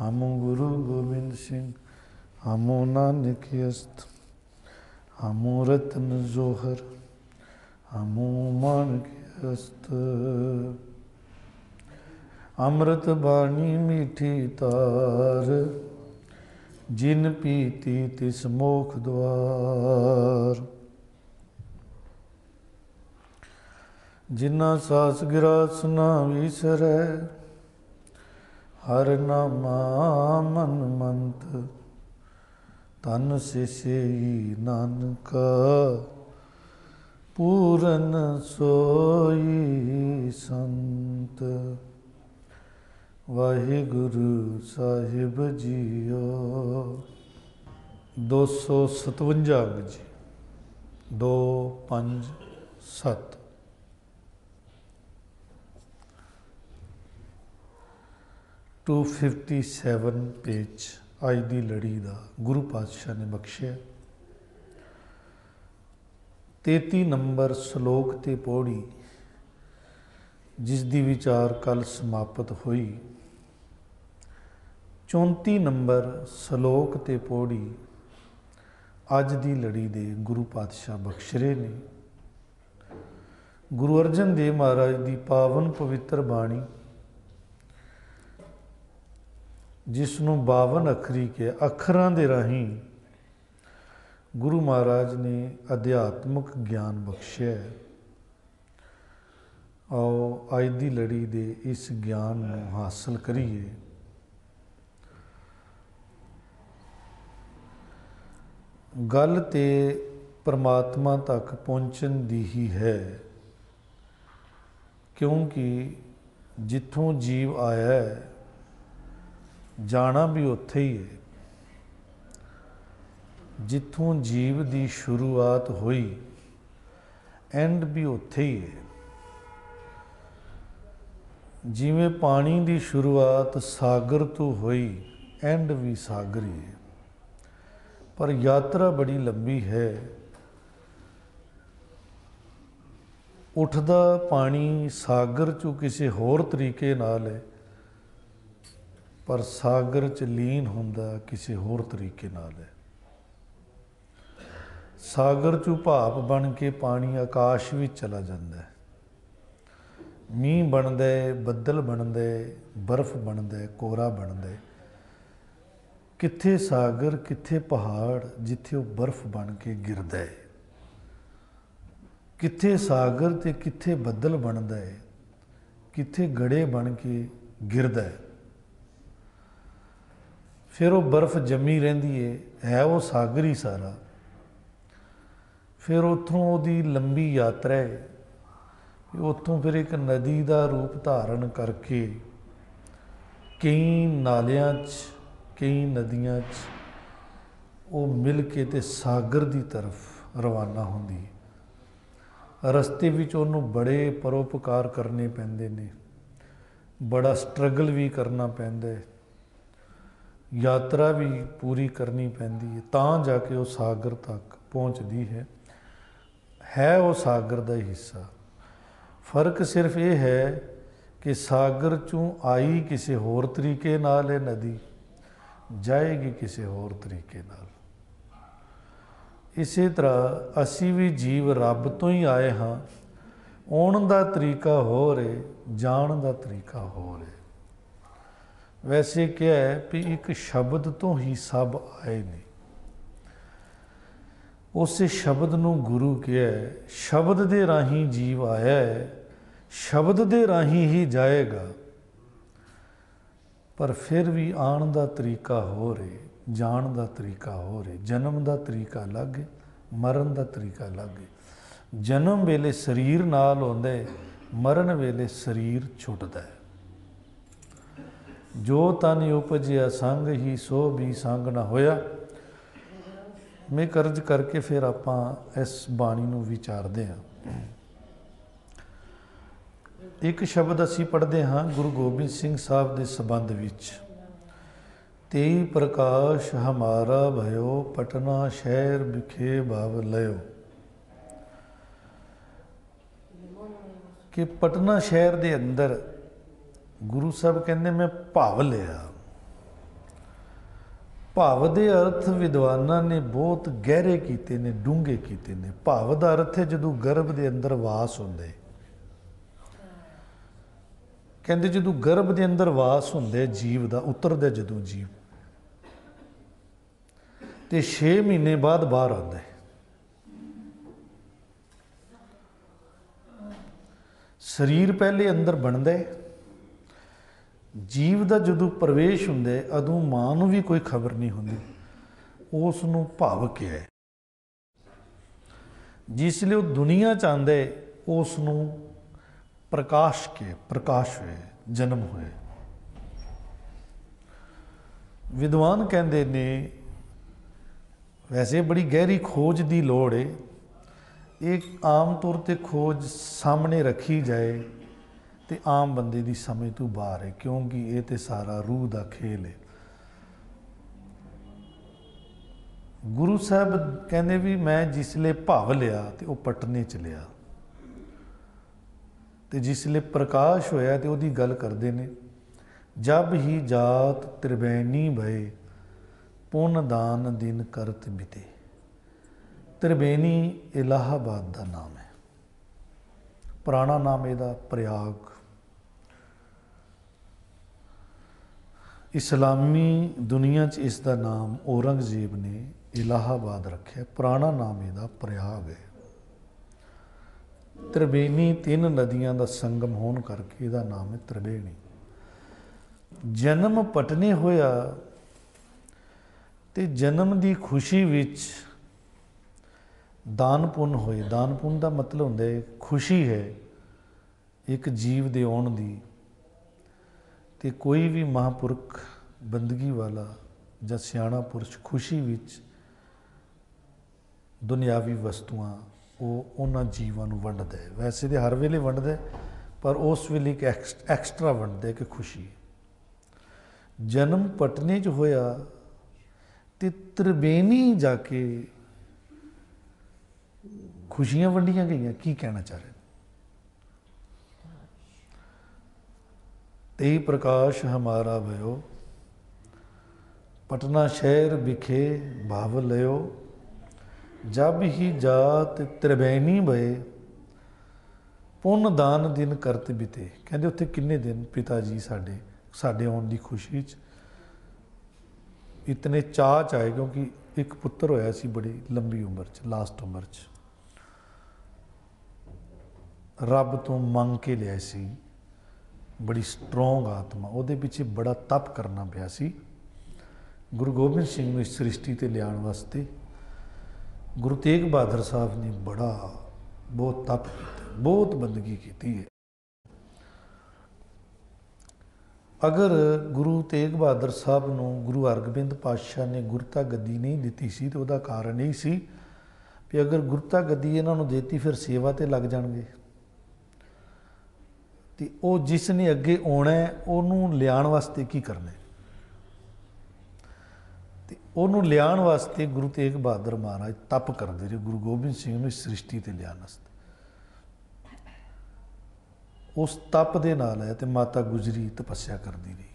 हमो गुरु गोबिंद सिंह, हमो नानक अस्त, हमो रतन जोहर, हमो मानक अस्त। अमृत बाणी मीठी तार, जिन पीती तिस मोख द्वार। जिन्ना सास गिरास ना विसरै, हर नामा मन मंत। तन सिसई नानका, पूरन सोई संत। वाहिगुरु साहिब जीओ। 257 अंग जी, 2, 5, 7। टू 57 पेज अज की लड़ी का गुरु पातशाह ने बख्शिया। 33 नंबर सलोक ते पौड़ी जिस दी विचार कल समाप्त हुई। 34 नंबर सलोक ते पौड़ी अज की लड़ी दे गुरु पातशाह बख्श रहे ने। गुरु अर्जन देव महाराज की पावन पवित्र बाणी, जिसनों 52 अखरी के अखरां दे राहीं गुरु महाराज ने अध्यात्मक ज्ञान बख्शिया है। आओ अज की लड़ी दे इस ज्ञान को हासिल करिए। गल ते परमात्मा तक पहुँचन दी ही है, क्योंकि जिथों जीव आया है जाना भी उत्थे ही है। जिथों जीव की शुरुआत हुई एंड भी उत्थे ही है। जिमें पानी की शुरुआत सागर तो हुई एंड भी सागर ही है। पर यात्रा बड़ी लंबी है। उठदा पानी सागर चों किसी होर तरीके नाल है, पर सागर च लीन हुंदा किसी होर तरीके नाल है। सागर चों भाप बन के पानी आकाश भी चला जाता है। मींह बनता है, बदल बनता है, बर्फ बनता है, कोरा बनता है। कित्थे सागर, कित्थे पहाड़ जिथे वो बर्फ बन के गिरदा है। कित्थे सागर ते कित्थे बदल बनता है, कित्थे गड़े बन के गिरदा है। फिर वो बर्फ जमी रहिंदी है वो सागर ही सारा। फिर उत्थों उहदी लंबी यात्रा है। उत्थों फिर एक नदी का रूप धारण करके कई नालियां कई नदियां वो मिल के ते सागर की तरफ रवाना होंदी है। रस्ते विच उन्होंने बड़े परोपकार करने पैंदे ने, बड़ा स्ट्रगल भी करना पैंदा है, यात्रा भी पूरी करनी पैंदी है, तां जाके वो सागर तक पहुँचती है वो सागर का हिस्सा। फर्क सिर्फ ये है कि सागर चों आई किसी होर तरीके नाल है नदी, जाएगी किसी होर तरीके नाल। इसी तरह असी भी जीव रब तो ही आए हाँ। आउण दा तरीका होर है, जाण दा तरीका होर है। वैसे क्या है भी एक शब्द तो ही सब आए ने। उस शब्द नूं गुरु क्या है। शब्द दे राही जीव आया है, शब्द दे राही ही जाएगा। पर फिर भी आण दा तरीका हो रहे, जाण दा तरीका हो रहे। जन्म दा तरीका अलग है, मरण दा तरीका अलग है। जन्म वेले शरीर नाल होंदा है, मरण वेले शरीर छुटदा है। जो तन उपजिया संग ही सो भी संग ना होया। मैं कर्ज करके फिर आपां इस बाणी नूं विचारदे हां। एक शब्द असी पढ़ते हाँ गुरु गोबिंद सिंह साहब के संबंध विच। तेई प्रकाश हमारा भयो, पटना शहर बिखे भाव लयो। कि पटना शहर के अंदर गुरु साहब कहते मैं भाव लिया। ਭਾਵ ਦੇ ਅਰਥ ਵਿਦਵਾਨਾਂ ਨੇ ਬਹੁਤ ਗਹਿਰੇ ਕੀਤੇ ਨੇ, ਡੂੰਘੇ ਕੀਤੇ ਨੇ। ਭਾਵ ਦਾ ਅਰਥ ਹੈ ਜਦੋਂ ਗਰਭ ਦੇ ਅੰਦਰ ਵਾਸ ਹੁੰਦੇ। ਕਹਿੰਦੇ ਜਦੋਂ ਗਰਭ ਦੇ ਅੰਦਰ ਵਾਸ ਹੁੰਦੇ ਜੀਵ ਦਾ, ਉਤਰਦਾ ਜਦੋਂ ਜੀਵ, ਤੇ 6 ਮਹੀਨੇ ਬਾਅਦ ਬਾਹਰ ਆਉਂਦਾ। ਸਰੀਰ ਪਹਿਲੇ ਅੰਦਰ ਬਣਦਾ, ਜੀਵ ਦਾ ਜਦੋਂ ਪ੍ਰਵੇਸ਼ ਹੁੰਦਾ ਉਦੋਂ ਮਾਂ ਨੂੰ ਵੀ ਕੋਈ ਖਬਰ ਨਹੀਂ ਹੁੰਦੀ, ਉਸ ਨੂੰ ਭਾਵ ਕਿਹਾ ਹੈ। ਜਿਸ ਲਈ ਉਹ ਦੁਨੀਆ 'ਚ ਆਉਂਦਾ ਉਸ ਨੂੰ ਪ੍ਰਕਾਸ਼ ਕੇ, ਪ੍ਰਕਾਸ਼ ਹੋਏ, ਜਨਮ ਹੋਏ। ਵਿਦਵਾਨ ਕਹਿੰਦੇ ਨੇ ਵੈਸੇ ਬੜੀ ਗਹਿਰੀ ਖੋਜ ਦੀ ਲੋੜ ਹੈ। ਇਹ ਆਮ ਤੌਰ 'ਤੇ ਖੋਜ ਸਾਹਮਣੇ ਰੱਖੀ ਜਾਏ ਤੇ ਆਮ ਬੰਦੇ ਦੀ ਸਮਝ ਤੋਂ ਬਾਹਰ ਹੈ, ਕਿਉਂਕਿ ਇਹ ਤੇ ਸਾਰਾ ਰੂਹ ਦਾ ਖੇਲ ਹੈ। ਗੁਰੂ ਸਾਹਿਬ ਕਹਿੰਦੇ ਵੀ ਮੈਂ ਜਿਸਲੇ ਭਾਵ ਲਿਆ ਤੇ ਉਹ ਪਟਨੇ ਚ ਲਿਆ, ਤੇ ਜਿਸਲੇ ਪ੍ਰਕਾਸ਼ ਹੋਇਆ ਤੇ ਉਹਦੀ ਗੱਲ ਕਰਦੇ ਨੇ, ਜਬ ਹੀ ਜਾਤ ਤ੍ਰਿਬੈਨੀ ਭਏ ਪੁੰਨ ਦਾਨ ਦਿਨ ਕਰਤ ਬਿਤੇ। ਤ੍ਰਿਬੈਨੀ ਇਲਾਹਾਬਾਦ ਦਾ ਨਾਮ ਹੈ, ਪੁਰਾਣਾ ਨਾਮ ਇਹਦਾ ਪ੍ਰਯਾਗ। ਇਸਲਾਮੀ ਦੁਨੀਆ 'ਚ ਇਸ ਦਾ ਨਾਮ ਔਰੰਗਜ਼ੇਬ ਨੇ ਇਲਾਹਾਬਾਦ ਰੱਖਿਆ, ਪੁਰਾਣਾ ਨਾਮ ਇਹਦਾ ਪ੍ਰਯਾਗ ਹੈ। ਤ੍ਰਿਬੇਨੀ 3 ਨਦੀਆਂ ਦਾ ਸੰਗਮ ਹੋਣ ਕਰਕੇ ਇਹਦਾ ਨਾਮ ਹੈ ਤ੍ਰਿਬੇਣੀ। ਜਨਮ ਪਟਨੇ ਹੋਇਆ ਤੇ ਜਨਮ ਦੀ ਖੁਸ਼ੀ ਵਿੱਚ ਦਾਨ ਪੁੰਨ ਹੋਏ। ਦਾਨ ਪੁੰਨ ਦਾ ਮਤਲਬ ਹੁੰਦਾ ਹੈ ਖੁਸ਼ੀ ਹੈ ਇੱਕ ਜੀਵ ਦੇ ਆਉਣ ਦੀ, ਤੇ ਕੋਈ ਵੀ ਮਹਾਂਪੁਰਖ ਬੰਦਗੀ ਵਾਲਾ ਜਾਂ ਸਿਆਣਾ ਪੁਰਸ਼ ਖੁਸ਼ੀ ਵਿੱਚ ਦੁਨਿਆਵੀ ਵਸਤੂਆਂ ਉਹ ਉਹਨਾਂ ਜੀਵਾਂ ਨੂੰ ਵੰਡਦਾ ਹੈ। ਵੈਸੇ ਤਾਂ ਹਰ ਵੇਲੇ ਵੰਡਦਾ, ਪਰ ਉਸ ਵੇਲੇ ਇੱਕ ਐਕਸਟਰਾ ਵੰਡਦਾ ਕਿ ਖੁਸ਼ੀ। ਜਨਮ ਪਟਨੇ 'ਚ ਹੋਇਆ ਤੇ ਤ੍ਰਿਬੇਨੀ ਜਾ ਕੇ ਖੁਸ਼ੀਆਂ ਵੰਡੀਆਂ ਗਈਆਂ। ਕੀ ਕਹਿਣਾ ਚਾਹ ਰਹੇ? तेई प्रकाश हमारा भयो पटना शहर बिखे भाव लयो जब ही जात त्रिबैनी भये पुन दान दिन करत बिते। कहते उत्थे किन्ने दिन पिता जी साडे आउण दी खुशी च इतने चाह च आए, क्योंकि एक पुत्र होया सी बड़ी लंबी उम्र च, लास्ट उम्र च, रब तो मंग के लिया सी, बड़ी स्ट्रोंग आत्मा, ਉਹਦੇ ਪਿੱਛੇ बड़ा तप करना ਪਿਆ ਸੀ। गुरु गोबिंद सिंह ਨੂੰ इस सृष्टि ते लियाण वास्ते गुरु तेग बहादुर साहब ने बहुत तप किया, बहुत बंदगी की है। अगर गुरु तेग बहादुर साहब ਨੂੰ गुरु हरगोबिंद पातशाह ने गुरता गद्दी नहीं दी सी तो ਉਹਦਾ ਕਾਰਨ ਇਹ ਸੀ ਵੀ अगर गुरता गद्दी ਇਹਨਾਂ ਨੂੰ देती फिर सेवा ते लग जाएंगे, तो वो जिसने अगे आना है उन्होंने लियाण वास्ते की करना, तो उन्होंने लियाण वास्ते गुरु तेग बहादुर महाराज तप करते रहे गुरु गोबिंद सिंह ने इस सृष्टि ते लियाण वास्ते। उस तप दे नाल है तो माता गुजरी तपस्या करती रही।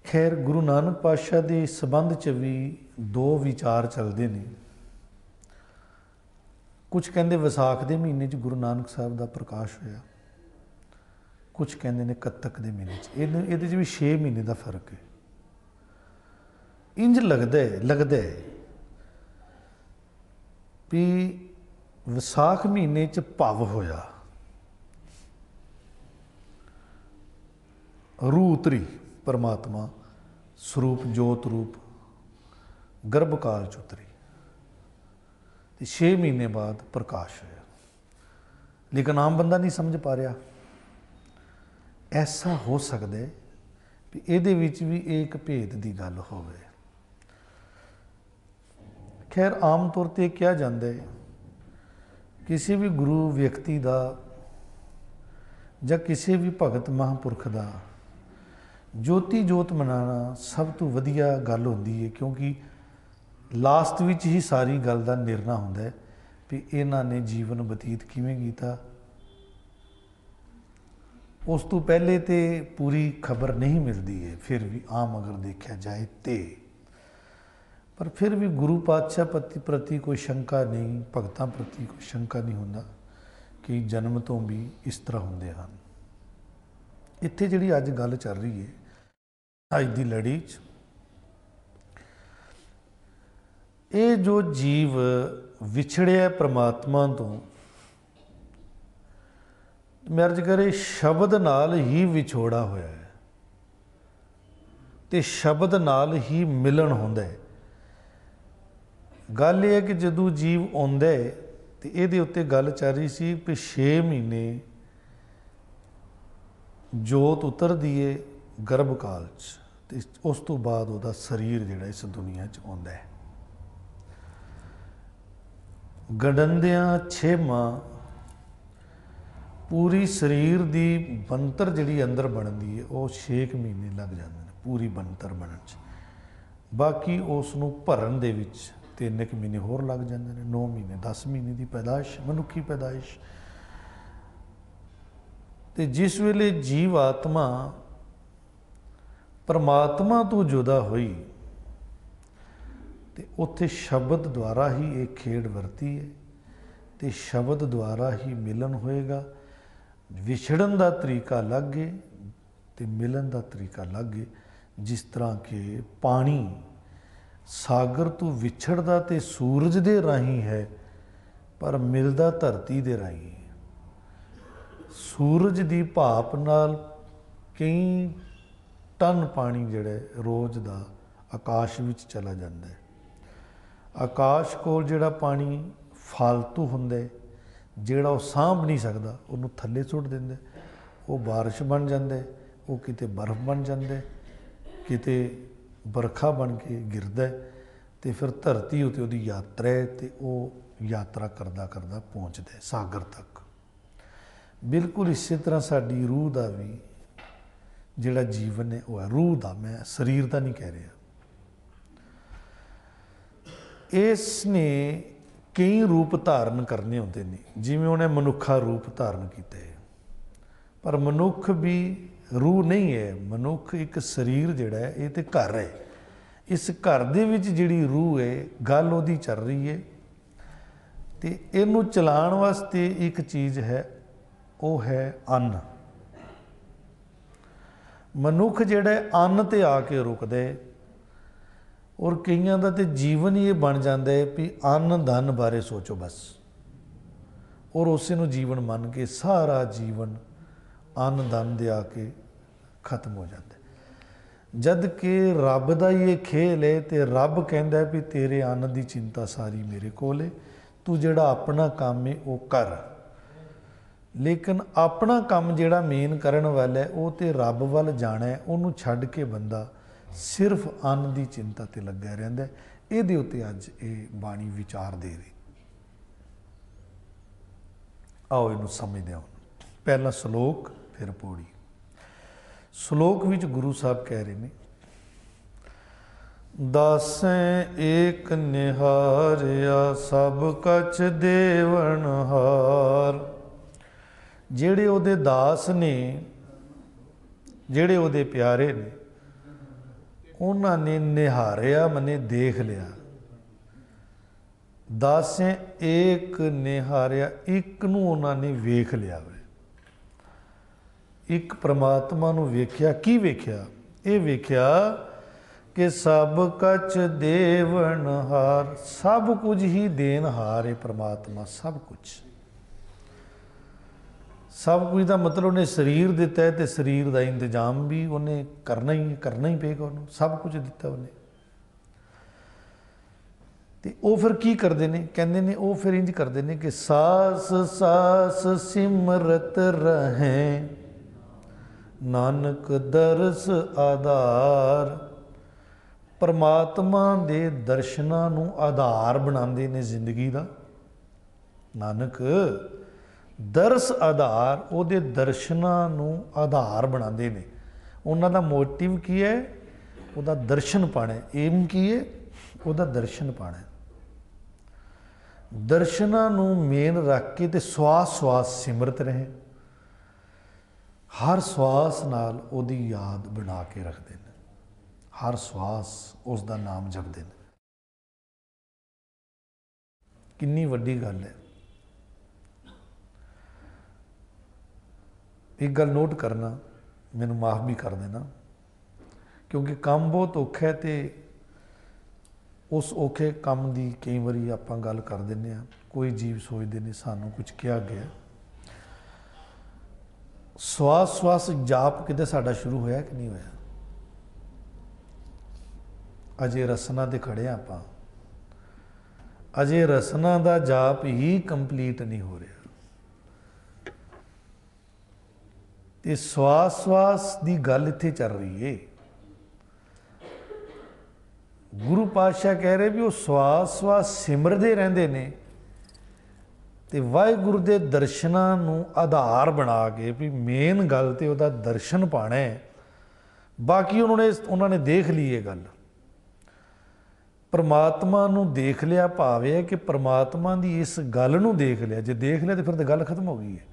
खैर गुरु नानक पातशाह के संबंध च भी दो विचार चलते हैं। कुछ कहते विसाख के महीने गुरु नानक साहब का प्रकाश होया, कुछ कहते ने कत्तक के महीने ये भी 6 महीने का फर्क है। इंज लगता है भी विसाख महीने च भव होया, रूह उतरी, परमात्मा स्वरूप जोत रूप गर्भकाल च उतरी, 6 महीने बाद प्रकाश होया। लेकिन आम बंदा नहीं समझ पा रहा। ऐसा हो सकता है भी ਇਹਦੇ ਵਿੱਚ भी एक भेद की गल होवे। खैर आम तौर पर कहा जाता है किसी भी गुरु व्यक्ति का या किसी भी भगत महापुरख का ज्योति जोत मनाना सब तो वधिया गल होंदी है, क्योंकि लास्ट विच ही सारी गल का निर्णय होंदा है भी इन्हां ने जीवन बतीत किवें कीता, उस तो पहले तो पूरी खबर नहीं मिलती है, फिर भी आम अगर देखा जाए तो, पर फिर भी गुरु पातशाह प्रति कोई शंका नहीं, भगतां प्रति कोई शंका नहीं होंदा कि जन्म तो भी इस तरह होंदे हैं। इत्थे जिहड़ी अज गल चल रही है अज की लड़ी च, ये जो जीव विछड़िया परमात्मा तो, मैं अर्ज करे शब्द नाल ही विछोड़ा होया है, तो शब्द नाल ही मिलन होंदा है। गल यह है कि जदों जीव आउंदा है तो ये उत्ते गल चल रही सी कि 6 महीने जोत उतरदी है गर्भकाल च, ते उस तो बाद उसका शरीर जिहड़ा इस दुनिया च आउंदा है। गडंदियां 6 माह पूरी शरीर की बनतर जिहड़ी अंदर बनती है वो 6 महीने लग जाते हैं पूरी बनतर बनन च, बाकी उसनूं भरन दे विच 3 महीने होर लग जाते हैं, 9 महीने 10 महीने की पैदाइश मनुखी पैदाइश। तो जिस वेले जीव आत्मा परमात्मा तो जुदा हुई तो उत्थे शब्द द्वारा ही एक खेड वरती है, तो शब्द द्वारा ही मिलन होएगा। विछड़न का तरीका अलग है तो मिलन का तरीका अलग है। जिस तरह के पानी सागर तो विछड़दा तो सूरज दे राही है, पर मिलदा धरती दे राही है। सूरज की भाप नाल कई टन पानी जिहड़ा रोज़ का आकाश विच चला जाता है। आकाश कोल जिहड़ा पानी फालतू हुंदा है, जिहड़ा वो सांभ नहीं सकता, उन्होंने थल्ले सुट देंदे, वो बारिश बन जाता है, वो किते बर्फ बन जाता है, किते बरखा बन के गिरदा है, तो फिर धरती उत्ते उहदी यात्रा है, तो वो यात्रा करदा करदा पहुँचदा है सागर तक। बिल्कुल इस तरह साडी रूह का भी जिहड़ा जीवन है वह है रूह का, मैं शरीर का नहीं कह रहा। इसने कई रूप धारण करने होंदे ने, जिवें उन्हें मनुखा रूप धारण किया है, पर मनुख भी रूह नहीं है। मनुख एक शरीर जिहड़ा है ये तो घर है, इस घर दे विच जिहड़ी रूह है गल उहदी चल रही है। तो इहनूं चलाउण वास्ते एक चीज़ है, वो है अन्न। मनुख जिहड़ा अन्न ते आके रुकदा है, और कईयां दा ते जीवन ही ये बन जाता है भी अन्न धन बारे सोचो बस, और उसे नूं जीवन मन के सारा जीवन अन्न धन दे आके खत्म हो जाता है। जद कि रब दा ये खेल है, तो रब कहंदा है भी तेरे अन्न की चिंता सारी मेरे कोल है, तू जिहड़ा अपना काम है वो कर। लेकिन अपना काम जिहड़ा मेन करन वाला है वो तो रब वल जाना है, उन्होंने छड्ड के बंदा सिर्फ अन्न की चिंता ते लग्या रहिंदा है। इहदे उत्ते अज ये बाणी विचार दे रही। आओ इनू समझदे हां। पहला सलोक फिर पौड़ी। सलोक विच गुरु साहब कह रहे हैं, दासें एक निहारिया सब कछ देवन हार। जिहड़े उहदे दास ने, जिहड़े उहदे प्यारे ने, उन्होंने निहारिया मने देख लिया। दासें एक निहारिया, एक नूं उन्होंने वेख लिया वे, एक परमात्मा नूं वेख्या। की वेख्या? ये वेख्या कि सब कछ देवन हार, सब कुछ ही देनहार है परमात्मा। सब कुछ, सब कुछ का मतलब उन्हें शरीर दिता है, तो शरीर का इंतजाम भी उन्हें करना ही पेगा। उन्होंने सब कुछ दिता उन्हें। तो वह फिर की करते हैं, कहते हैं वो फिर इंज करते हैं कि सास सास सिमरत रहें नानक दरस आधार। परमात्मा के दर्शनां नूं आधार बनाते हैं जिंदगी का। नानक दरस आधार, उहदे दर्शनां नूं आधार बनाते हैं। उन्हों का मोटिव की है? उहदा दर्शन पाना है। एम की है? उहदा दर्शन पाना है। दर्शनां नूं मेन रख के ते श्वास श्वास सिमरत रहे। हर श्वास नाल उहदी याद बना के रखते हैं, हर श्वास उसका नाम जपते हैं। कितनी वड्डी गल है। एक गल नोट करना, मैनू माफ़ भी कर देना, क्योंकि काम बहुत औखा है, तो उस औखे काम की कई बारी आपां गल कर दें, कोई जीव सोचते हैं सानू कुछ कहा गया। श्वास श्वास जाप किते साडा शुरू होया कि नहीं होया? अजे रसना ते खड़े आपां, अजे रसना का जाप ही कंप्लीट नहीं हो रहा। तो श्वास श्वास की गल इत्थे चल रही है। गुरु पातशाह कह रहे भी वो श्वास श्वास सिमरते रहते ने, तो वाहिगुरु के दर्शनां नूं आधार बना के भी मेन गल तो वह दर्शन पाना है। बाकी उन्होंने देख ली ये गल, परमात्मा नूं देख लिया, भाव है कि परमात्मा की इस गल नूं देख लिया। जे देख लिया तो फिर तो गल खत्म हो गई है।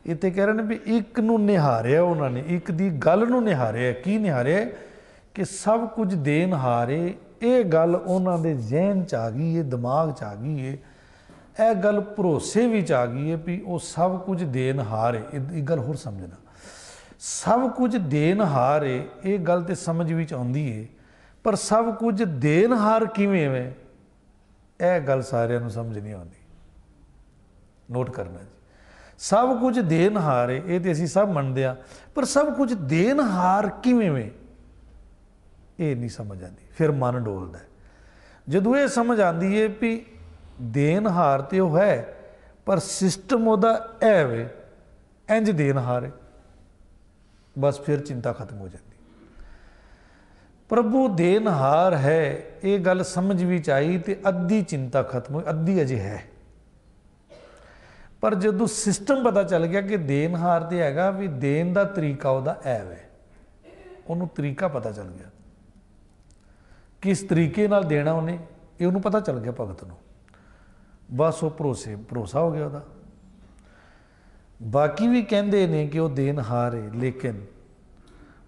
इत्थे कह रहे हैं भी एक नूं निहारिया उन्होंने, एक दी गल नूं निहारिया। की निहारिया? कि सब कुछ देनहारे। ये गल उन्हों के जहन च आ गई है, दिमाग च आ गई है, यह गल भरोसे भी आ गई है भी वो सब कुछ देनहार है। एक गल होर समझना, सब कुछ देनहार है, ये गल तो समझ भी आती है, पर सब कुछ देनहार किवें है, यह गल सारिਆਂ समझ नहीं आती। नोट करना जी, सब कुछ देनहार है, ये तो असीं सब मनते हैं, पर सब कुछ देनहार किवें है, ये नहीं समझ आती। फिर मन डोलता है। जदों ये समझ आती है भी देनहार तो वह है, पर सिस्टम वह है वे इंज देनहार है, बस फिर चिंता खत्म हो जाती। प्रभु देनहार है, ये गल समझ भी आई तो अद्धी चिंता खत्म हुई, अद्धी अजे है। पर जदों सिस्टम पता चल गया कि देनहार तो हैगा, भी देन का तरीका वह है वे, उन्होंने तरीका पता चल गया, किस तरीके नाल देना उन्हें, ये उन्होंने पता चल गया भगत नूं। बस वो भरोसा हो गया वह। बाकी भी कहते हैं कि वह देनहार है, लेकिन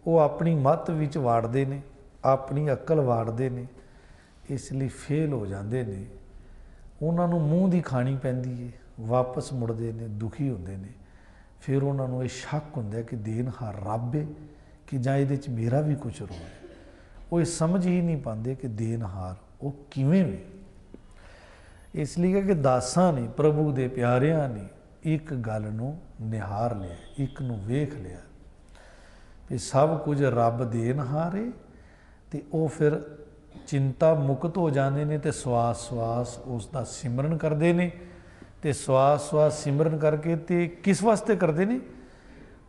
वो अपनी मत विच वाड़ते हैं, अपनी अकल वाड़ते हैं, इसलिए फेल हो जाते हैं। उन्होंने मूँह की खानी पैंदी है, वापस मुड़ते हैं, दुखी होंगे हैं। फिर उन्होंने ये शक होंदा कि देनहार रब है कि जां इहदे च मेरा भी कुछ रोल है। वो ये समझ ही नहीं पाते कि देनहार वो किवें वे। इसलिए कि दासां ने, प्रभु के प्यारियां ने एक गल नूं निहार लिया, एक नूं वेख लिया भी सब कुछ रब देनहार है, तो वो फिर चिंता मुक्त हो जाते हैं, तो श्वास श्वास उसका सिमरन करते हैं। तो श्वास श्वास सिमरन करके तो किस वास्ते करते हैं?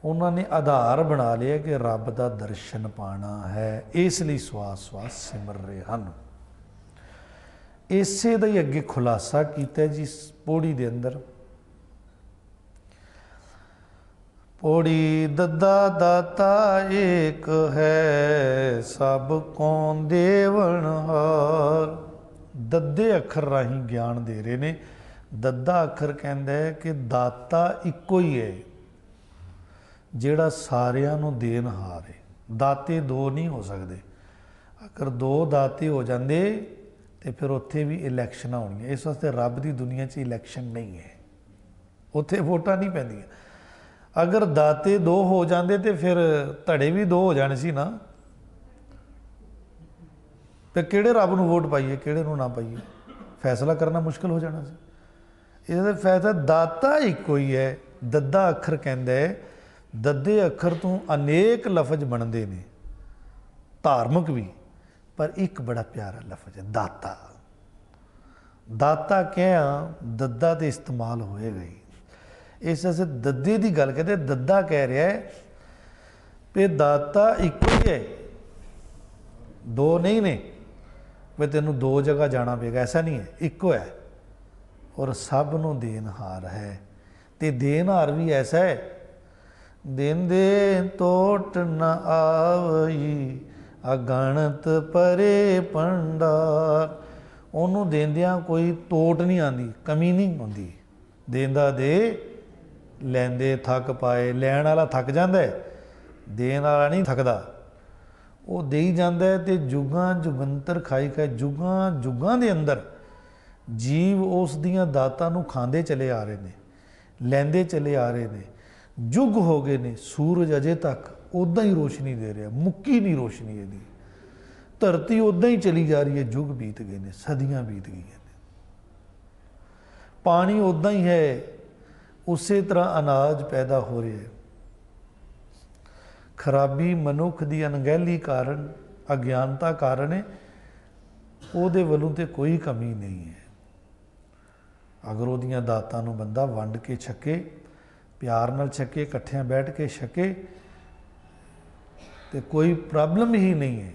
उन्होंने आधार बना लिया कि रब का दर्शन पाना है, इसलिए श्वास श्वास सिमर रहे हैं। इसे का ही अगे खुलासा किया जी पौड़ी के अंदर। पौड़ी दद्दा दाता एक है, सब कौन देवनहार। दद्दे अखर राही ज्ञान दे रहे ने। दद्दा अखर कहता है कि दाता इको ही है, जिहड़ा सारियां नूं देनहार है। दाते दो नहीं हो सकते, अगर दो दाते हो जाते तो फिर उत्थे भी इलैक्शन होणियां। इस वास्ते रब की दुनिया च इलैक्शन नहीं है, उत्थे वोटां नहीं पैंदियां। अगर दाते दो हो जाते तो फिर धड़े भी दो हो जाने सी ना, तो किहड़े रब नूं वोट पाइए किहड़े नूं ना पाइए, फैसला करना मुश्किल हो जाना सी। इहदा फैसला दाता इको ही है। दद्दा अखर कहंदा है, दद्दे अखर तो अनेक लफज बनते हैं, धार्मिक भी, पर एक बड़ा प्यारा लफज है दाता। दाता क्या दद्दा तो इस्तेमाल होएगा ही। इस वास्ते दद्दे की गल कहते, दद्दा कह रहा है कि दाता एक ही है, दो नहीं ने, वे तेनों दो जगह जाना पेगा, ऐसा नहीं है, इको है और सब नूं देनहार है। तो देनहार भी ऐसा है, देंदे तोट न आवई अगणत परे भंडार। उन्होंने देंदियां कोई तोट नहीं आती, कमी नहीं आती, देंदा दे ਲੈਂਦੇ ਥੱਕ ਪਾਏ। ਲੈਣ ਵਾਲਾ ਥੱਕ ਜਾਂਦਾ ਹੈ, ਦੇਣ ਵਾਲਾ ਨਹੀਂ ਥੱਕਦਾ। ਉਹ ਦੇਈ ਜਾਂਦਾ ਹੈ ਤੇ ਜੁਗਾਂ ਜੁਗੰਤਰ ਖਾਈ ਖਾਏ, ਜੁਗਾਂ ਜੁਗਾਂ ਦੇ ਅੰਦਰ ਜੀਵ ਉਸ ਦੀਆਂ ਦਾਤਾਂ ਨੂੰ ਖਾਂਦੇ ਚਲੇ ਆ ਰਹੇ ਨੇ, ਲੈਂਦੇ ਚਲੇ ਆ ਰਹੇ ਨੇ। ਯੁੱਗ ਹੋ ਗਏ ਨੇ, ਸੂਰਜ ਅਜੇ ਤੱਕ ਉੱਦਾਂ ਹੀ ਰੋਸ਼ਨੀ ਦੇ ਰਿਹਾ, ਮੁੱਕੀ ਨਹੀਂ ਰੋਸ਼ਨੀ ਇਹਦੀ। ਧਰਤੀ ਉੱਦਾਂ ਹੀ ਚਲੀ ਜਾ ਰਹੀ ਹੈ, ਯੁੱਗ ਬੀਤ ਗਏ ਨੇ, ਸਦੀਆਂ ਬੀਤ ਗਈਆਂ ਨੇ। ਪਾਣੀ ਉੱਦਾਂ ਹੀ ਹੈ, ਉਸੇ ਤਰ੍ਹਾਂ ਅਨਾਜ ਪੈਦਾ ਹੋ ਰਿਹਾ ਹੈ। ਖਰਾਬੀ ਮਨੁੱਖ ਦੀ ਅਣਗਹਿਲੀ ਕਾਰਨ, ਅਗਿਆਨਤਾ ਕਾਰਨ ਹੈ, ਉਹਦੇ ਵੱਲੋਂ ਤੇ ਕੋਈ ਕਮੀ ਨਹੀਂ ਹੈ। ਅਗਰ ਉਹਦੀਆਂ ਦਾਤਾਂ ਨੂੰ ਬੰਦਾ ਵੰਡ ਕੇ ਛਕੇ, ਪਿਆਰ ਨਾਲ ਛਕੇ, ਇਕੱਠਿਆਂ ਬੈਠ ਕੇ ਛਕੇ, ਤੇ ਕੋਈ ਪ੍ਰੋਬਲਮ ਹੀ ਨਹੀਂ ਹੈ,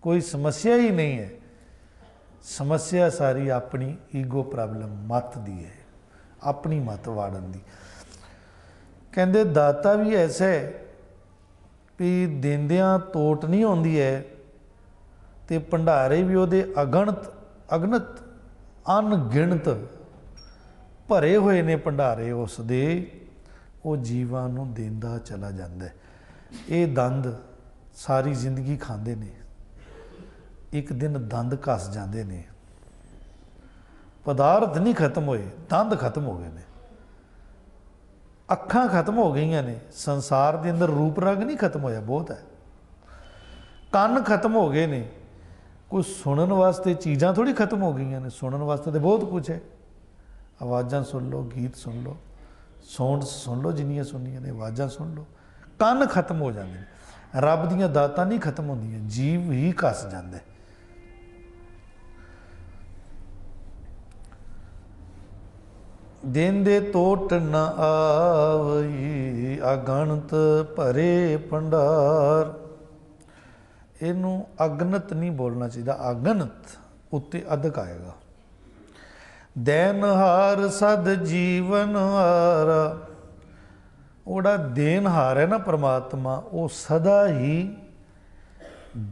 ਕੋਈ ਸਮੱਸਿਆ ਹੀ ਨਹੀਂ ਹੈ। ਸਮੱਸਿਆ ਸਾਰੀ ਆਪਣੀ ਈਗੋ ਪ੍ਰੋਬਲਮ, ਮੱਤ ਦੀ ਹੈ, ਆਪਣੀ ਮੱਤ ਵਾੜਨ ਦੀ। ਕਹਿੰਦੇ ਦਾਤਾ ਵੀ ਐਸਾ ਹੈ ਵੀ ਦਿੰਦਿਆਂ ਤੋਟ ਨਹੀਂ ਆਉਂਦੀ ਹੈ, ਤੇ ਭੰਡਾਰੇ ਵੀ ਉਹਦੇ ਅਗਣਤ ਅਣਗਿਣਤ ਭਰੇ ਹੋਏ ਨੇ ਭੰਡਾਰੇ ਉਸ ਦੇ। ਉਹ ਜੀਵਾਂ ਨੂੰ ਦਿੰਦਾ ਚਲਾ ਜਾਂਦਾ। ਇਹ ਦੰਦ ਸਾਰੀ ਜ਼ਿੰਦਗੀ ਖਾਂਦੇ ਨੇ, ਇੱਕ ਦਿਨ ਦੰਦ ਘਸ ਜਾਂਦੇ ਨੇ। ਪਦਾਰਥ ਨਹੀਂ ਖਤਮ ਹੋਏ, ਦੰਦ ਖਤਮ ਹੋ ਗਏ ਨੇ, ਅੱਖਾਂ ਖਤਮ ਹੋ ਗਈਆਂ ਨੇ। ਸੰਸਾਰ ਦੇ ਅੰਦਰ ਰੂਪ ਰੰਗ ਨਹੀਂ ਖਤਮ ਹੋਇਆ, ਬਹੁਤ ਹੈ। ਕੰਨ ਖਤਮ ਹੋ ਗਏ ਨੇ, ਕੋਈ ਸੁਣਨ ਵਾਸਤੇ ਚੀਜ਼ਾਂ ਥੋੜ੍ਹੀ ਖਤਮ ਹੋ ਗਈਆਂ ਨੇ, ਸੁਣਨ ਵਾਸਤੇ ਤਾਂ ਬਹੁਤ ਕੁਝ ਹੈ। ਆਵਾਜ਼ਾਂ ਸੁਣ ਲਓ, ਗੀਤ ਸੁਣ ਲਓ, ਸਾਊਂਡਸ ਸੁਣ ਲਓ, ਜਿੰਨੀਆਂ ਸੁਣਨੀਆਂ ਨੇ ਆਵਾਜ਼ਾਂ ਸੁਣ ਲਓ। ਕੰਨ ਖਤਮ ਹੋ ਜਾਂਦੇ ਨੇ, ਰੱਬ ਦੀਆਂ ਦਾਤਾਂ ਨਹੀਂ ਖਤਮ ਹੁੰਦੀਆਂ, ਜੀਵ ਹੀ ਘਸ ਜਾਂਦਾ। ਦੇਂਦੇ ਤੋਟ ਨ ਆਵਈ, ਅਗਣਤ ਭਰੇ ਭੰਡਾਰ। ਇਹਨੂੰ ਅਗਨਤ ਨਹੀਂ ਬੋਲਣਾ ਚਾਹੀਦਾ, ਅਗਨਤ ਉੱਤੇ ਅਧਕ ਆਏਗਾ। ਦੇਨਹਾਰ ਸਦ ਜੀਵਨ ਹਾਰਾ। ਉਹਦਾ ਦੇਨਹਾਰ ਹੈ ਨਾ ਪਰਮਾਤਮਾ, ਉਹ ਸਦਾ ਹੀ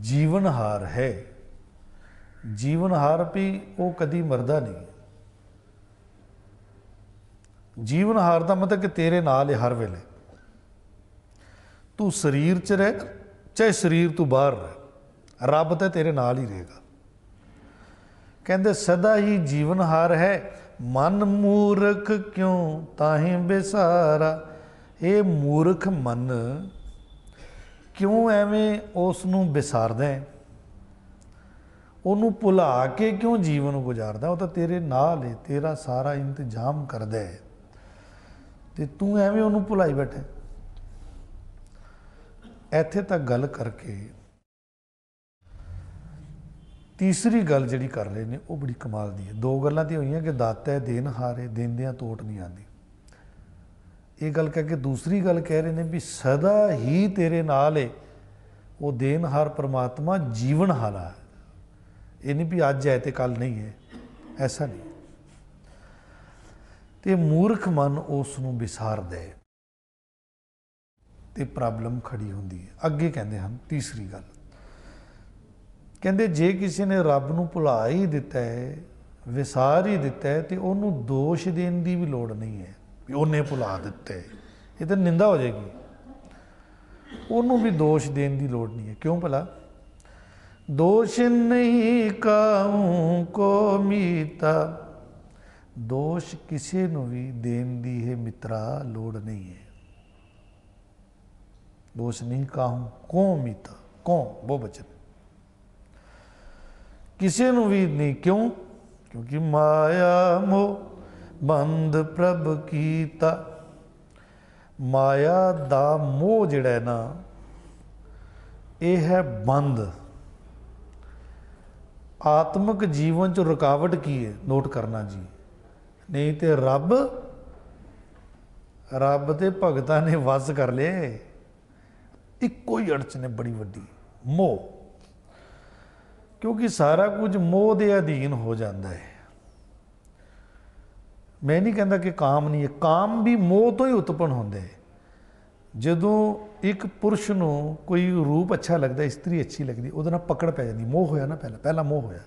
ਜੀਵਨਹਾਰ ਹੈ। ਜੀਵਨਹਾਰ ਵੀ ਉਹ ਕਦੀ ਮਰਦਾ ਨਹੀਂ। ਜੀਵਨਹਾਰ ਦਾ ਮਤਲਬ ਕਿ ਤੇਰੇ ਨਾਲ ਹੈ ਹਰ ਵੇਲੇ। ਤੂੰ ਸਰੀਰ 'ਚ ਰਹਿ, ਚਾਹੇ ਸਰੀਰ ਤੋਂ ਬਾਹਰ ਰਹਿ, ਰੱਬ ਤਾਂ ਤੇਰੇ ਨਾਲ ਹੀ ਰਹੇਗਾ। ਕਹਿੰਦੇ ਸਦਾ ਹੀ ਜੀਵਨਹਾਰ ਹੈ। ਮਨ ਮੂਰਖ ਕਿਉਂ ਤਾਹੀਂ ਬੇਸਾਰਾ। ਇਹ ਮੂਰਖ ਮਨ ਕਿਉਂ ਐਵੇਂ ਉਸ ਨੂੰ ਵਿਸਾਰਦਾ ਹੈ, ਉਹਨੂੰ ਭੁਲਾ ਕੇ ਕਿਉਂ ਜੀਵਨ ਗੁਜ਼ਾਰਦਾ। ਉਹ ਤਾਂ ਤੇਰੇ ਨਾਲ ਹੈ, ਤੇਰਾ ਸਾਰਾ ਇੰਤਜ਼ਾਮ ਕਰਦਾ ਹੈ, ਤੇ ਤੂੰ ਐਵੇਂ ਉਹਨੂੰ ਭੁਲਾਈ ਬੈਠਾ। ਇੱਥੇ ਤੱਕ ਗੱਲ ਕਰਕੇ ਤੀਸਰੀ ਗੱਲ ਜਿਹੜੀ ਕਰ ਰਹੇ ਨੇ ਉਹ ਬੜੀ ਕਮਾਲ ਦੀ ਹੈ। ਦੋ ਗੱਲਾਂ ਤਾਂ ਹੋਈਆਂ ਕਿ ਦਾਤਾ ਹੈ, ਦੇਨਹਾਰ ਹੈ, ਦਿੰਦਿਆਂ ਤੋਟ ਨਹੀਂ ਆਉਂਦੀ। ਇਹ ਗੱਲ ਕਹਿ ਕੇ ਦੂਸਰੀ ਗੱਲ ਕਹਿ ਰਹੇ ਨੇ ਵੀ ਸਦਾ ਹੀ ਤੇਰੇ ਨਾਲ ਹੈ ਉਹ ਦੇਨਹਾਰ ਪਰਮਾਤਮਾ, ਜੀਵਨਹਾਰਾ ਹੈ। ਇਹ ਨਹੀਂ ਵੀ ਅੱਜ ਹੈ ਤੇ ਕੱਲ੍ਹ ਨਹੀਂ ਹੈ, ਐਸਾ ਨਹੀਂ। ਤੇ ਮੂਰਖ ਮਨ ਉਸ ਨੂੰ ਵਿਸਾਰਦਾ ਹੈ ਤੇ ਪ੍ਰੋਬਲਮ ਖੜੀ ਹੁੰਦੀ ਹੈ। ਅੱਗੇ ਕਹਿੰਦੇ ਹਨ ਤੀਸਰੀ ਗੱਲ, ਕਹਿੰਦੇ ਜੇ ਕਿਸੇ ਨੇ ਰੱਬ ਨੂੰ ਭੁਲਾ ਹੀ ਦਿੱਤਾ ਹੈ, ਵਿਸਾਰ ਹੀ ਦਿੱਤਾ ਹੈ, ਤੇ ਉਹਨੂੰ ਦੋਸ਼ ਦੇਣ ਦੀ ਵੀ ਲੋੜ ਨਹੀਂ ਹੈ ਵੀ ਉਹਨੇ ਭੁਲਾ ਦਿੱਤਾ ਹੈ। ਇਹ ਤਾਂ ਨਿੰਦਾ ਹੋ ਜਾਏਗੀ। ਉਹਨੂੰ ਵੀ ਦੋਸ਼ ਦੇਣ ਦੀ ਲੋੜ ਨਹੀਂ ਹੈ। ਕਿਉਂ ਭਲਾ? ਦੋਸ਼ ਨਹੀਂ ਕਾਹੂ ਕੋ ਮੀਤਾ। ਦੋਸ਼ ਕਿਸੇ ਨੂੰ ਵੀ ਦੇਣ ਦੀ ਹੈ ਮਿੱਤਰਾ ਲੋੜ ਨਹੀਂ ਹੈ। ਦੋਸ਼ ਨਹੀਂ ਕਾਹੂ ਕੋ ਮੀਤਾ, ਕੌ ਬਹੁ ਬਚਨ, ਕਿਸੇ ਨੂੰ ਵੀ ਨਹੀਂ। ਕਿਉਂ? ਕਿਉਂਕਿ ਮਾਇਆ ਮੋਹ ਬੰਦ ਪ੍ਰਭ ਕੀਤਾ। ਮਾਇਆ ਦਾ ਮੋਹ ਜਿਹੜਾ ਹੈ ਨਾ, ਇਹ ਹੈ ਬੰਦ। ਆਤਮਿਕ ਜੀਵਨ 'ਚ ਰੁਕਾਵਟ ਕੀ ਹੈ? ਨੋਟ ਕਰਨਾ ਜੀ। ਨਹੀਂ ਤੇ ਰੱਬ ਦੇ ਭਗਤਾਂ ਨੇ ਵੱਸ ਕਰ ਲਏ। ਇੱਕੋ ਹੀ ਅੜਚਨ ਹੈ ਬੜੀ ਵੱਡੀ, ਮੋਹ। ਕਿਉਂਕਿ ਸਾਰਾ ਕੁਝ ਮੋਹ ਦੇ ਅਧੀਨ ਹੋ ਜਾਂਦਾ ਹੈ। ਮੈਂ ਨਹੀਂ ਕਹਿੰਦਾ ਕਿ ਕਾਮ ਨਹੀਂ ਹੈ, ਕਾਮ ਵੀ ਮੋਹ ਤੋਂ ਹੀ ਉਤਪੰਨ ਹੁੰਦਾ ਹੈ। ਜਦੋਂ ਇੱਕ ਪੁਰਸ਼ ਨੂੰ ਕੋਈ ਰੂਪ ਅੱਛਾ ਲੱਗਦਾ, ਇਸਤਰੀ ਅੱਛੀ ਲੱਗਦੀ, ਉਹਦੇ ਨਾਲ ਪਕੜ ਪੈ ਜਾਂਦੀ। ਮੋਹ ਹੋਇਆ ਨਾ, ਪਹਿਲਾਂ ਮੋਹ ਹੋਇਆ।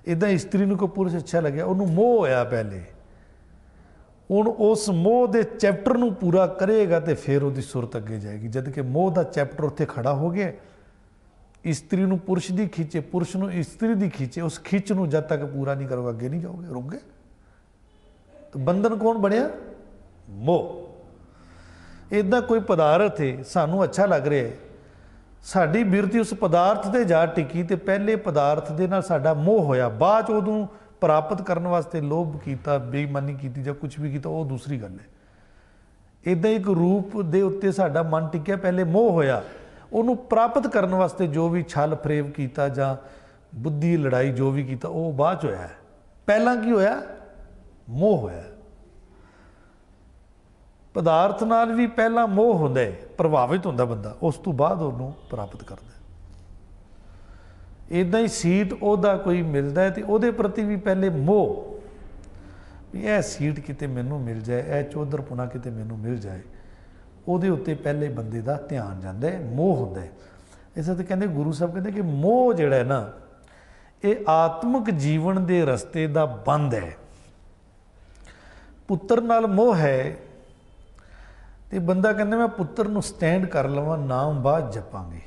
ਇੱਦਾਂ ਇਸਤਰੀ ਨੂੰ ਕੋਈ ਪੁਰਸ਼ ਅੱਛਾ ਲੱਗਿਆ, ਉਹਨੂੰ ਮੋਹ ਹੋਇਆ ਪਹਿਲੇ। ਹੁਣ ਉਸ ਮੋਹ ਦੇ ਚੈਪਟਰ ਨੂੰ ਪੂਰਾ ਕਰੇਗਾ ਤੇ ਫਿਰ ਉਹਦੀ ਸੁਰਤ ਅੱਗੇ ਜਾਏਗੀ। ਜਦ ਕਿ ਮੋਹ ਦਾ ਚੈਪਟਰ ਉੱਥੇ ਖੜਾ ਹੋ ਗਿਆ, ਇਸਤਰੀ ਨੂੰ ਪੁਰਸ਼ ਦੀ ਖਿੱਚੇ, ਪੁਰਸ਼ ਨੂੰ ਇਸਤਰੀ ਦੀ ਖਿੱਚੇ, ਉਸ ਖਿੱਚ ਨੂੰ ਜਦ ਤੱਕ ਪੂਰਾ ਨਹੀਂ ਕਰੋਗੇ ਅੱਗੇ ਨਹੀਂ ਜਾਓਗੇ, ਰੁਕ ਗਏ। ਤਾਂ ਬੰਧਨ ਕੌਣ ਬਣਿਆ? ਮੋਹ। ਇੱਦਾਂ ਕੋਈ ਪਦਾਰਥ ਹੈ, ਸਾਨੂੰ ਅੱਛਾ ਲੱਗ ਰਿਹਾ ਹੈ, ਸਾਡੀ ਬਿਰਤੀ ਉਸ ਪਦਾਰਥ ਤੇ ਜਾ ਟਿਕੀ ਤੇ ਪਹਿਲੇ ਪਦਾਰਥ ਦੇ ਨਾਲ ਸਾਡਾ ਮੋਹ ਹੋਇਆ, ਬਾਅਦ 'ਚ ਉਹਨੂੰ ਪ੍ਰਾਪਤ ਕਰਨ ਵਾਸਤੇ ਲੋਭ ਕੀਤਾ, ਬੇਈਮਾਨੀ ਕੀਤੀ ਜਾਂ ਕੁਝ ਵੀ ਕੀਤਾ, ਉਹ ਦੂਸਰੀ ਗੱਲ ਹੈ। ਇੱਦਾਂ ਇੱਕ ਰੂਪ ਦੇ ਉੱਤੇ ਸਾਡਾ ਮਨ ਟਿਕਿਆ, ਪਹਿਲੇ ਮੋਹ ਹੋਇਆ, ਉਹਨੂੰ ਪ੍ਰਾਪਤ ਕਰਨ ਵਾਸਤੇ ਜੋ ਵੀ ਛਲ ਫਰੇਬ ਕੀਤਾ ਜਾਂ ਬੁੱਧੀ ਲੜਾਈ ਜੋ ਵੀ ਕੀਤਾ ਉਹ ਬਾਅਦ 'ਚ ਹੋਇਆ। ਪਹਿਲਾਂ ਕੀ ਹੋਇਆ? ਮੋਹ ਹੋਇਆ। ਪਦਾਰਥ ਨਾਲ ਵੀ ਪਹਿਲਾਂ ਮੋਹ ਹੁੰਦਾ ਹੈ, ਪ੍ਰਭਾਵਿਤ ਹੁੰਦਾ ਬੰਦਾ, ਉਸ ਤੋਂ ਬਾਅਦ ਉਹਨੂੰ ਪ੍ਰਾਪਤ ਕਰਦਾ। ਇੱਦਾਂ ਹੀ ਸੀਟ ਉਹਦਾ ਕੋਈ ਮਿਲਦਾ ਹੈ ਤੇ ਉਹਦੇ ਪ੍ਰਤੀ ਵੀ ਪਹਿਲੇ ਮੋਹ, ਵੀ ਇਹ ਸੀਟ ਕਿਤੇ ਮੈਨੂੰ ਮਿਲ ਜਾਏ, ਇਹ ਚੌਧਰਪੁਣਾ ਕਿਤੇ ਮੈਨੂੰ ਮਿਲ ਜਾਏ, ਉਹਦੇ ਉੱਤੇ ਪਹਿਲੇ ਬੰਦੇ ਦਾ ਧਿਆਨ ਜਾਂਦਾ ਹੈ, ਮੋਹ ਹੁੰਦਾ ਹੈ। ਇਸ ਤੇ ਕਹਿੰਦੇ ਗੁਰੂ ਸਾਹਿਬ ਕਹਿੰਦੇ ਕਿ ਮੋਹ ਜਿਹੜਾ ਹੈ ਨਾ, ਇਹ ਆਤਮਿਕ ਜੀਵਨ ਦੇ ਰਸਤੇ ਦਾ ਬੰਦ ਹੈ। ਪੁੱਤਰ ਨਾਲ ਮੋਹ ਹੈ ਤੇ ਬੰਦਾ ਕਹਿੰਦਾ ਮੈਂ ਪੁੱਤਰ ਨੂੰ ਸਟੈਂਡ ਕਰ ਲਵਾਂ, ਨਾਮ ਬਾਅਦ ਜਪਾਂਗੇ।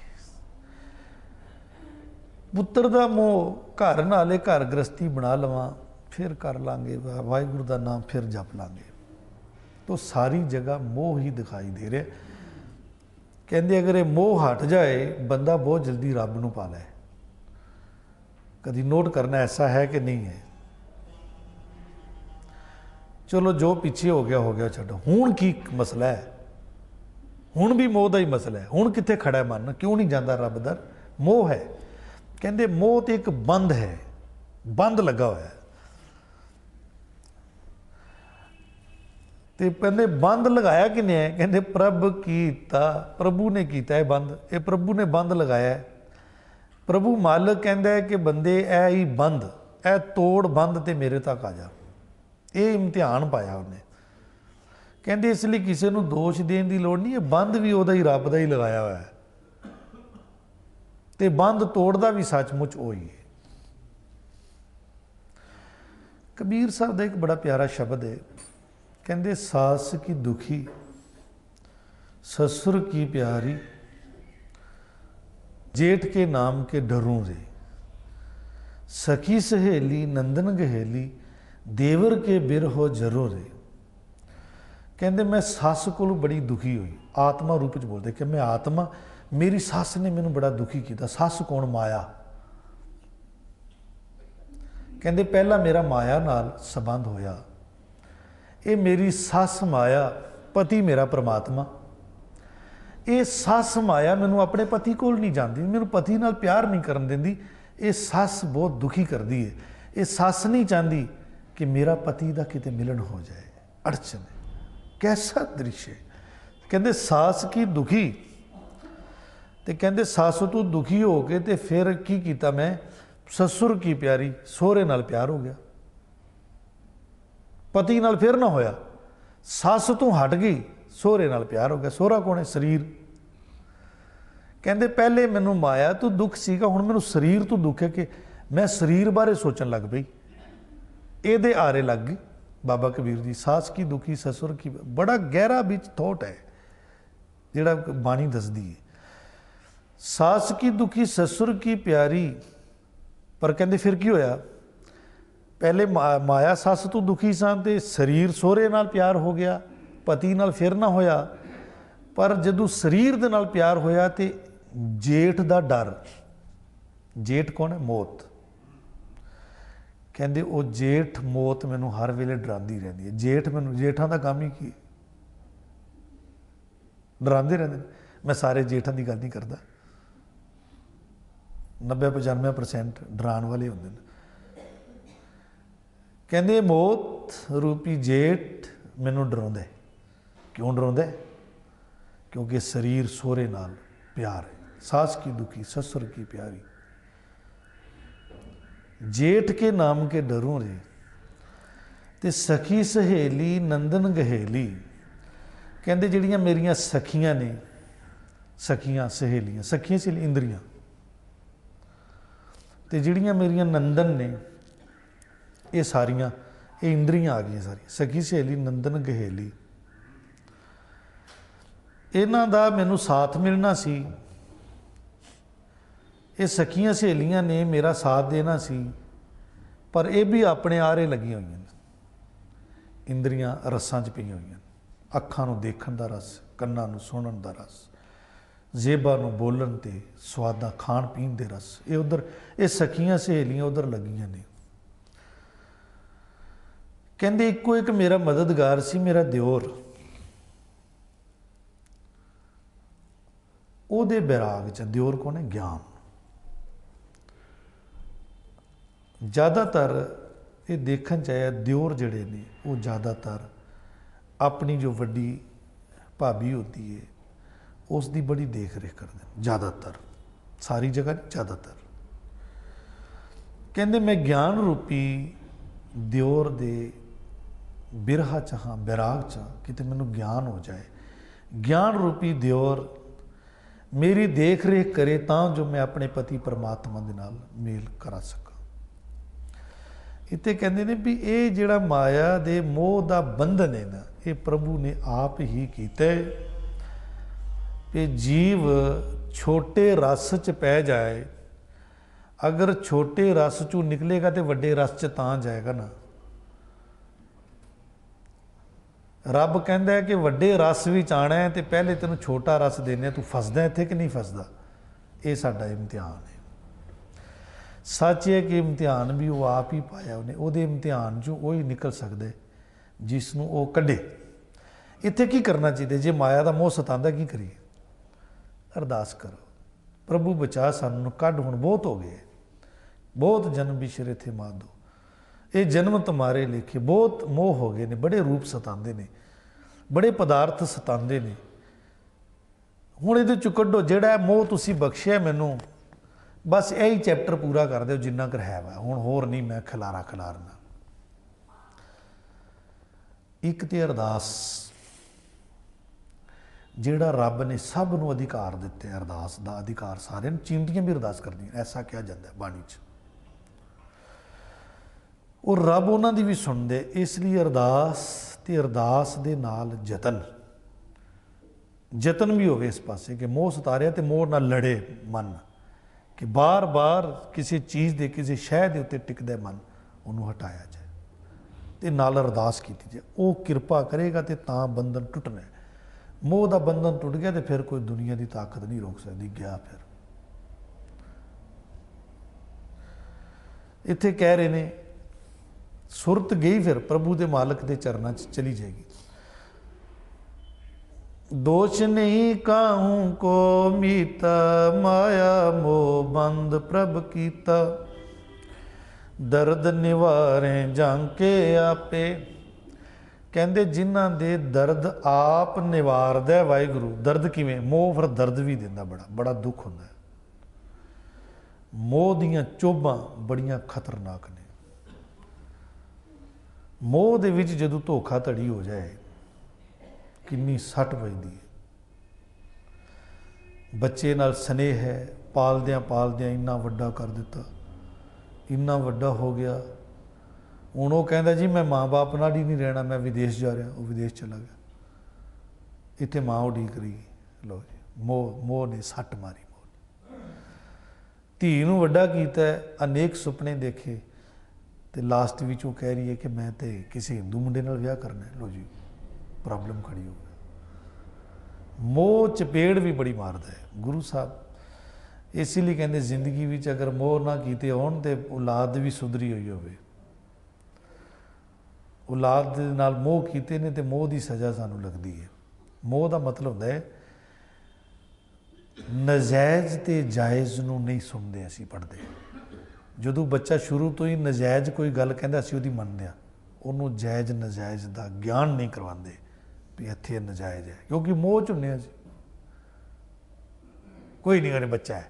ਪੁੱਤਰ ਦਾ ਮੋਹ ਘਰ ਨਾਲੇ ਘਰ ਗ੍ਰਸਤੀ ਬਣਾ ਲਵਾਂ, ਫਿਰ ਕਰ ਲਾਂਗੇ ਵਾਹਿਗੁਰੂ ਦਾ ਨਾਮ, ਫਿਰ ਜਪ ਲਾਂਗੇ। तो सारी जगह मोह ही दिखाई दे रहा। कहते अगर ये मोह हट जाए बंदा बहुत जल्दी रब नूं पा लै। कभी नोट करना ऐसा है कि नहीं है। चलो जो पीछे हो गया छड्डो, हुण की मसला है, हुण भी मोह का ही मसला है। हुण कित्थे खड़ा है मन, क्यों नहीं जाता रब दर? मोह है। कहते मोह तो एक बंद है, बंद लगा हुआ है। तो कहते बंद लगाया किने है? कहते प्रभ कीता, प्रभु ने कीता है बंद, ये प्रभु ने बंद लगाया है। प्रभु मालिक कहता है कि बंदे ऐ ही बंद, ऐ तोड़ बंद ते मेरे तक आ जा। ये इम्तिहान पाया उन्हें। कहते इसलिए किसी को दोष देने की लोड़ नहीं है, बंद भी वह ही रब का ही लगाया हुआ है, तो बंद तोड़ता भी सचमुच वही है। कबीर साहब का एक बड़ा प्यारा शब्द है, कहते सास की दुखी ससुर की प्यारी, जेठ के नाम के डरूं रे, सखी सहेली नंदन गहेली, देवर के बिर हो जरूर रे। कहते मैं सस को बड़ी दुखी हुई, आत्मा रूप च बोलते कि मैं आत्मा, मेरी सस ने मैनू बड़ा दुखी किया। सस कौन? माया। कहते पहला मेरा माया नाल संबंध होया, ये मेरी सस माया, पति मेरा परमात्मा। ये सस माया मैनू अपने पति कोल नहीं जाती, मैनू पति नाल प्यार नहीं करन देंदी। ये सस बहुत दुखी करती है। ये सस नहीं चाहती कि मेरा पति का किते मिलन हो जाए। अड़चन कैसा दृश्य। कहते सास की दुखी, तो कहते सस तू दुखी हो के ते फिर की किया मैं? ससुर की प्यारी, सोहरे नाल प्यार हो गया, पति नाल फिर ना होया। सस तू हट गई, सोहरे नाल प्यार हो गया। सोहरा कौन है? शरीर। कहते पहले मैनू माया तो दुख सीगा, हुण मैनू शरीर तो दुख है कि मैं शरीर बारे सोचन लग पई, ये आरे लग गई। बाबा कबीर जी सास की दुखी ससुर की, बड़ा गहरा बिच थॉट है जिहड़ा बाणी दसदी है। सास की दुखी ससुर की प्यारी, पर कहते फिर की होया? पहले माया सस तो दुखी सन ते शरीर सोहरे नाल प्यार हो गया, पति नाल फिर ना होया। पर जदों शरीर दे नाल प्यार होया ते जेठ दा डर। जेठ कौन है? मौत। कहते वो जेठ मौत मैनू हर वेले डरांदी रहती है। जेठ मैनू, जेठां दा काम ही की डरांदे रहंदे। मैं सारे जेठां दी गल नहीं करदा, 90-95% डराण वाले होंदे ने। कहते मौत रूपी जेठ मैनू डराउंदा है। क्यों डराउंदा है? क्योंकि शरीर सोहरे नाल प्यार है। सास की दुखी ससुर की प्यारी, जेठ के नाम के डरूं रे, ते सखी सहेली नंदन गहेली। कहते जिहड़ियां मेरियां सखियां ने, सखियां सहेलियां, सखियां से इंद्रियां, ते जिहड़ियां मेरियां नंदन ने, ये सारियां ये इंद्रियां आ गई सारी। सखी सहेली नंदन गहेली, इन्हां दा मैनू साथ मिलना सी, ये सखियां सहेलियां ने मेरा साथ देना सी, पर ये भी अपने आरे लगी हुई हैं। इंद्रियां रसां च पईयां हुई, अखां नूं देखण दा रस, कन्नां नूं सुणन दा रस, जेबां नूं बोलन ते स्वादां खाण पीण दे रस, ये उधर, ये सखियां सहेलियां उधर लगियां ने। कहंदे इक्को एक मेरा मददगार सी, मेरा दिओर, ਉਹਦੇ बैराग च, दिओर कौन है? ज्ञान। ज़्यादातर ये देखण च आया दिओर जिहड़े ने वो ज़्यादातर अपनी जो वड्डी भाभी होती है उसकी बड़ी देख रेख करते हैं, ज़्यादातर, सारी जगह नहीं, ज़्यादातर। कहंदे मैं ज्ञान रूपी दिओर दे बिरहा च हाँ, बैराग च, किते मैनूं ज्ञान हो जाए, ज्ञान रूपी दिओर मेरी देख रेख करे तां जो मैं अपने पति परमात्मा दे नाल मेल करा सकां। इत्थे कहंदे ने भी ये जिहड़ा माया दे मोह दा बंधन है ना, ये प्रभु ने आप ही कीता है कि जीव छोटे रस च पै जाए। अगर छोटे रस चों निकलेगा तो वड्डे रस च तां जाएगा ना। रब कहता है कि वड्डे रस विच आना है तो पहले तेनों छोटा रस देने, तू फसदा इत्थे कि नहीं फसदा, ये साडा इम्तिहान है। सच है कि इम्तिहान भी वो आप ही पाया उन्हें, उहदे इम्तिहान चों वो ही निकल सकता है जिसनों वो कढे। इत्थे की करना चाहिए जे माया का मोह सतांदा, की करिए? अरदास करो, प्रभु बचा सानू, कढ हुण बहुत हो गए, बहुत जन्म बिछरे थे माधो, ये जन्म तुम्हारे लेखे, बहुत मोह हो गए ने, बड़े रूप सतांदे ने, बड़े पदार्थ सतांदे ने, हुण इहदे चों कढो, जिहड़ा मोह तुसीं बख्शिया मैनू, बस यही चैप्टर पूरा कर दो जिन्ना कर है वा, हुण होर नहीं मैं खिलारना। एक तो अरदास, जिहड़ा रब ने सब नूं अधिकार दिते, अरदास का अधिकार सारे, चींटियां भी अरदास करदियां, ऐसा कहा जाता है बाणी च, और रब उन्हां दी भी सुनदे। इसलिए अरदास ते अरदास दे नाल जतन, जतन भी होवे इस पासे कि मोह सतारिया तो मोह नाल लड़े मन, कि बार बार किसी चीज़ के किसी शह के उत्ते टिकदा मन, उन्होंने हटाया जाए तो नाल अरदास की जाए, वो किरपा करेगा तो तां बंधन टुटना है। मोह का बंधन टुट गया तो फिर कोई दुनिया की ताकत नहीं रोक सकती। गया फिर इत्थे कह रहे ने सुरत गई, फिर प्रभु के मालक के चरणों च चली जाएगी। दोष नहीं काहूं को मीता, माया मोह बंद प्रभ कीता, दर्द निवारे जांके आपे। कहंदे जिन्हां दे दर्द आप निवारदा है वाहिगुरू। दर्द किवें? मोह फिर दर्द भी दिंदा, बड़ा बड़ा दुख हुंदा है। मोह दीयां चोभां बड़ियां खतरनाक ने। मोह दे विच जदों धोखाधड़ी हो जाए किन्नी सट वजदी है। बच्चे नाल स्नेह है, पालदियां पालदियां इन्ना वड्डा कर दिता, इन्ना वड्डा हो गया, हुण वो कहंदा जी मैं माँ बाप नाल ही नहीं रहना, मैं विदेश जा रहा, वो विदेश चला गया, इत्थे माँ उਡੀਕ रही। लो जी मोह, मोह ने सट मारी। मोह धी नूं वड्डा कीता, अनेक सुपने देखे, तो लास्ट विच वो कह रही है कि मैं तो किसी हिंदू मुंडे नाल विआह करना है। लो जी प्रॉब्लम खड़ी हो गई। मोह चपेड़ भी बड़ी मारदा है गुरु साहब। इसीलिए कहते जिंदगी विच अगर मोह ना कीते होण ते औलाद भी सुधरी हुई होवे। औलाद दे नाल मोह कीते ने ते मोह की सज़ा सानू लगती है। मोह का मतलब होंदा है नजायज़ ते जायज़ नूं नहीं सुनते असीं पढ़ते। जदों बच्चा शुरू तो ही नजायज़ कोई गल कहंदा असीं उहदी मंनदे आ, उहनूं जायज़ नजायज़ का ज्ञान नहीं करवाते भी इत्थे नजायज़ है, क्योंकि मोह च हुंदे असीं। कोई नहीं करे बच्चा है,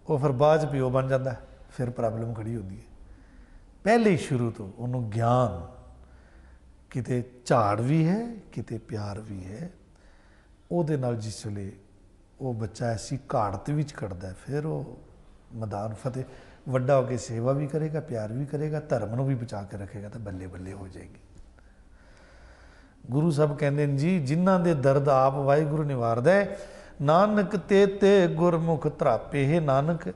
वो फिर बाद च प्यो बन जाता है, फिर प्रॉब्लम खड़ी होती है। पहले ही शुरू तो उन्होंने ज्ञान, किते झाड़ भी है किते प्यार भी है, उहदे नाल जिस वेले वो बच्चा ऐसी घाड़त विच कटदा है, फिर वो मैदान फतेह ਵੱਡਾ ਹੋ ਕੇ ਸੇਵਾ ਵੀ ਕਰੇਗਾ, ਪਿਆਰ ਵੀ ਕਰੇਗਾ, ਧਰਮ ਨੂੰ ਵੀ ਬਚਾ ਕੇ ਰੱਖੇਗਾ ਤਾਂ ਬੱਲੇ ਬੱਲੇ ਹੋ ਜਾਏਗੀ। ਗੁਰੂ ਸਾਹਿਬ ਕਹਿੰਦੇ ਨੇ ਜੀ, ਜਿਨ੍ਹਾਂ ਦੇ ਦਰਦ ਆਪ ਵਾਹਿਗੁਰੂ ਨਿਵਾਰਦਾ ਹੈ, ਨਾਨਕ ਤੇ ਗੁਰਮੁਖ ਧਰਾਪੇ। ਇਹ ਨਾਨਕ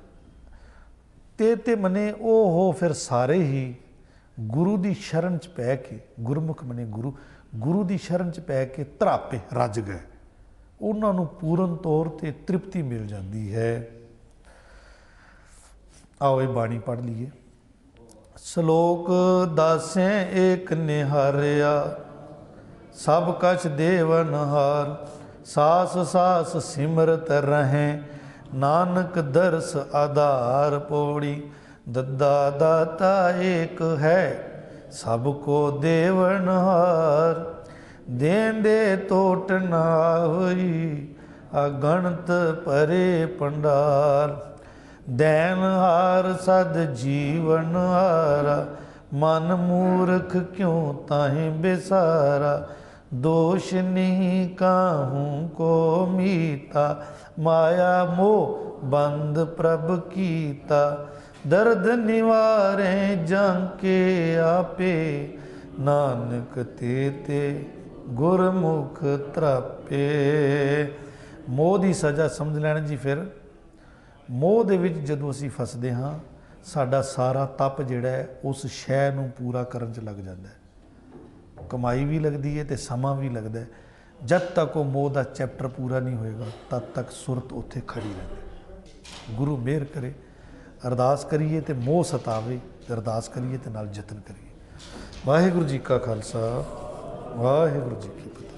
ਤੇ ਮਨੇ ਉਹ ਹੋ ਫਿਰ ਸਾਰੇ ਹੀ ਗੁਰੂ ਦੀ ਸ਼ਰਨ 'ਚ ਪੈ ਕੇ, ਗੁਰਮੁਖ ਮਨੇ ਗੁਰੂ ਦੀ ਸ਼ਰਨ 'ਚ ਪੈ ਕੇ ਧਰਾਪੇ ਰੱਜ ਗਏ। ਉਹਨਾਂ ਨੂੰ ਪੂਰਨ ਤੌਰ 'ਤੇ ਤ੍ਰਿਪਤੀ ਮਿਲ ਜਾਂਦੀ ਹੈ। आओ ये बाणी पढ़ लीए। श्लोक 10 एक निहारिया, सब कछ देवन हार। सास सास सिमरत रहें, नानक दर्श आधार। पौड़ी दद्दा दाता एक है, सबको देवन हार। देंदे टोट ना होई, अगणत परे पंडार। दैन हार सद जीवन हारा, मन मूर्ख क्यों ताहि बेसारा। दोष नहीं काहूँ को मीता, माया मोह बंद प्रभ कीता। दर्द निवारे जाके आपे, नानक ते गुरमुख त्रापे। मोह की सज़ा समझ लैना जी। फिर ਮੋਹ ਦੇ ਵਿੱਚ ਜਦੋਂ ਅਸੀਂ ਫਸਦੇ ਹਾਂ, ਸਾਡਾ ਸਾਰਾ ਤਪ ਜਿਹੜਾ ਹੈ ਉਸ ਸ਼ੈ ਨੂੰ ਪੂਰਾ ਕਰਨ 'ਚ ਲੱਗ ਜਾਂਦਾ ਹੈ। ਕਮਾਈ ਵੀ ਲੱਗਦੀ ਹੈ ਅਤੇ ਸਮਾਂ ਵੀ ਲੱਗਦਾ ਹੈ। ਜਦ ਤੱਕ ਉਹ ਮੋਹ ਦਾ ਚੈਪਟਰ ਪੂਰਾ ਨਹੀਂ ਹੋਏਗਾ, ਤਦ ਤੱਕ ਸੁਰਤ ਉੱਥੇ ਖੜੀ ਰਹਿੰਦੀ। ਗੁਰੂ ਮਿਹਰ ਕਰੇ, ਅਰਦਾਸ ਕਰੀਏ ਅਤੇ ਮੋਹ ਸਤਾਵੇ, ਅਰਦਾਸ ਕਰੀਏ ਅਤੇ ਨਾਲ ਯਤਨ ਕਰੀਏ। ਵਾਹਿਗੁਰੂ ਜੀ ਕਾ ਖਾਲਸਾ, ਵਾਹਿਗੁਰੂ ਜੀ ਕੀ ਫਤਿਹ।